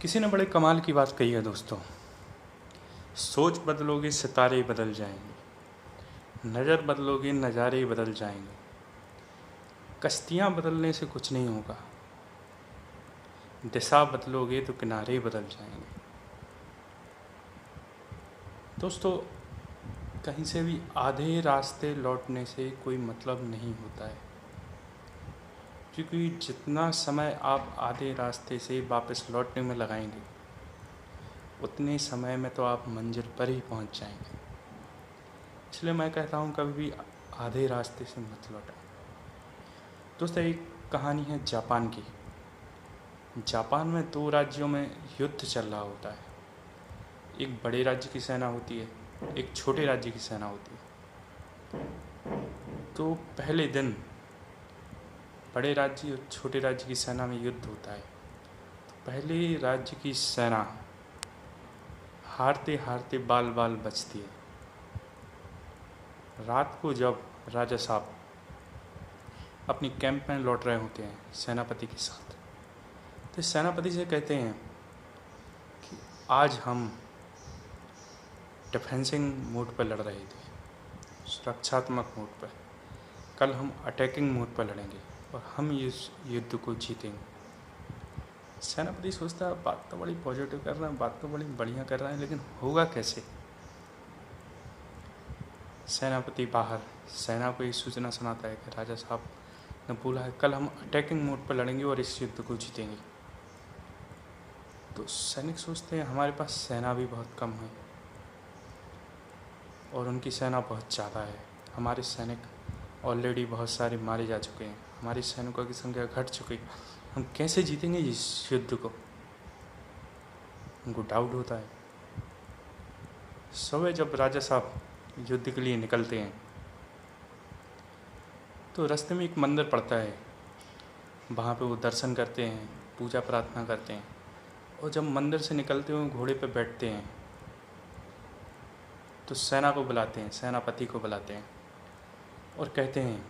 किसी ने बड़े कमाल की बात कही है दोस्तों। सोच बदलोगे सितारे बदल जाएंगे, नज़र बदलोगे नज़ारे बदल जाएंगे, कश्तियाँ बदलने से कुछ नहीं होगा, दिशा बदलोगे तो किनारे बदल जाएंगे। दोस्तों, कहीं से भी आधे रास्ते लौटने से कोई मतलब नहीं होता है, क्योंकि जितना समय आप आधे रास्ते से वापस लौटने में लगाएंगे उतने समय में तो आप मंजिल पर ही पहुंच जाएंगे। इसलिए मैं कहता हूं कभी भी आधे रास्ते से मत लौटें। दोस्तों, एक कहानी है जापान की। जापान में दो राज्यों में युद्ध चल रहा होता है। एक बड़े राज्य की सेना होती है, एक छोटे राज्य की सेना होती है। तो पहले दिन बड़े राज्य और छोटे राज्य की सेना में युद्ध होता है। तो पहले राज्य की सेना हारते हारते बाल बाल बचती है। रात को जब राजा साहब अपनी कैंप में लौट रहे होते हैं सेनापति के साथ, तो सेनापति से कहते हैं कि आज हम डिफेंसिंग मोड पर लड़ रहे थे, सुरक्षात्मक मोड पर। कल हम अटैकिंग मोड पर लड़ेंगे और हम इस युद्ध को जीतेंगे। सेनापति सोचता है बात तो बड़ी पॉजिटिव कर रहा है, बात तो बड़ी बढ़िया कर रहा है, लेकिन होगा कैसे। सेनापति बाहर सेना को ये सूचना सुनाता है कि राजा साहब ने बोला है कल हम अटैकिंग मोड पर लड़ेंगे और इस युद्ध को जीतेंगे। तो सैनिक सोचते हैं हमारे पास सेना भी बहुत कम है और उनकी सेना बहुत ज़्यादा है। हमारे सैनिक ऑलरेडी बहुत सारे मारे जा चुके हैं, हमारी सैनिकों की संख्या घट चुकी है, हम कैसे जीतेंगे इस युद्ध को। उनको डाउट होता है। सुबह जब राजा साहब युद्ध के लिए निकलते हैं तो रास्ते में एक मंदिर पड़ता है। वहाँ पे वो दर्शन करते हैं, पूजा प्रार्थना करते हैं, और जब मंदिर से निकलते हुए घोड़े पे बैठते हैं तो सेना को बुलाते हैं, सेनापति को बुलाते हैं और कहते हैं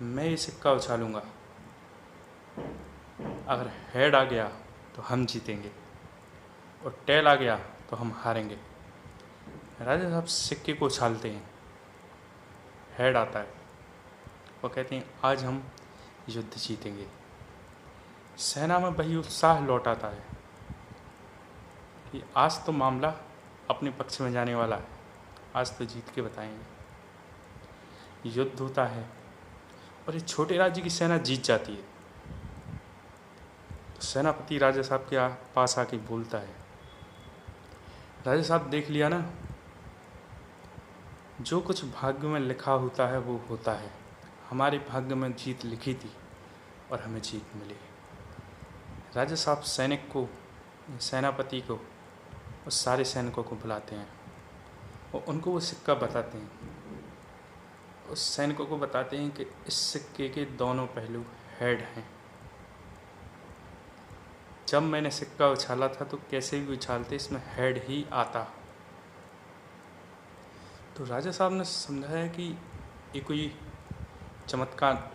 मैं ये सिक्का उछालूँगा, अगर हेड आ गया तो हम जीतेंगे और टेल आ गया तो हम हारेंगे। राजा साहब सिक्के को उछालते हैं, हेड आता है। वो कहते हैं आज हम युद्ध जीतेंगे। सेना में वही उत्साह लौट आता है कि आज तो मामला अपने पक्ष में जाने वाला है, आज तो जीत के बताएंगे। युद्ध होता है और ये छोटे राज्य की सेना जीत जाती है। तो सेनापति राजा साहब के पास आके बोलता है, राजा साहब देख लिया ना, जो कुछ भाग्य में लिखा होता है वो होता है। हमारे भाग्य में जीत लिखी थी और हमें जीत मिली। राजा साहब सैनिक को, सेनापति को और सारे सैनिकों को बुलाते हैं और उनको वो सिक्का बताते हैं। उस सैनिकों को बताते हैं कि इस सिक्के के दोनों पहलू हेड हैं। जब मैंने सिक्का उछाला था तो कैसे भी उछालते इसमें हेड ही आता। तो राजा साहब ने समझाया कि ये कोई चमत्कार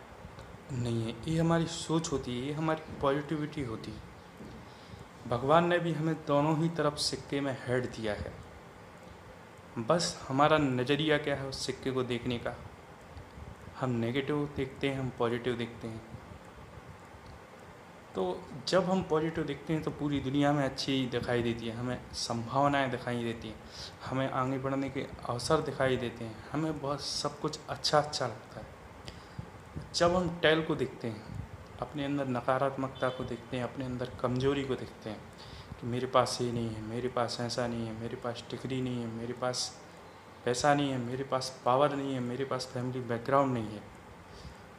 नहीं है, ये हमारी सोच होती है, ये हमारी पॉजिटिविटी होती है। भगवान ने भी हमें दोनों ही तरफ सिक्के में हेड दिया है, बस हमारा नज़रिया क्या है उस सिक्के को देखने का। हम नेगेटिव देखते हैं, हम पॉजिटिव देखते हैं। तो जब हम पॉजिटिव देखते हैं तो पूरी दुनिया में अच्छी दिखाई देती है, हमें संभावनाएं दिखाई देती हैं, हमें आगे बढ़ने के अवसर दिखाई देते हैं, हमें बहुत सब कुछ अच्छा अच्छा लगता है। जब हम टेल को देखते हैं, अपने अंदर नकारात्मकता को देखते हैं, अपने अंदर कमजोरी को देखते हैं कि मेरे पास ये नहीं है, मेरे पास ऐसा नहीं है, मेरे पास डिग्री नहीं है, मेरे पास पैसा नहीं है, मेरे पास पावर नहीं है, मेरे पास फैमिली बैकग्राउंड नहीं है,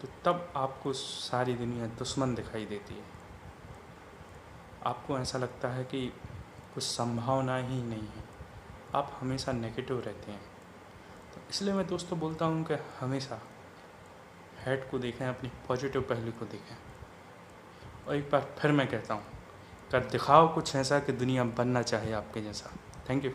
तो तब आपको सारी दुनिया दुश्मन दिखाई देती है। आपको ऐसा लगता है कि कुछ संभावना ही नहीं है, आप हमेशा नेगेटिव रहते हैं। तो इसलिए मैं दोस्तों बोलता हूँ कि हमेशा हेड को देखें, अपनी पॉजिटिव पहलू को देखें। और एक बार फिर मैं कहता हूँ, कर दिखाओ कुछ ऐसा कि दुनिया बनना चाहे आपके जैसा। Thank you.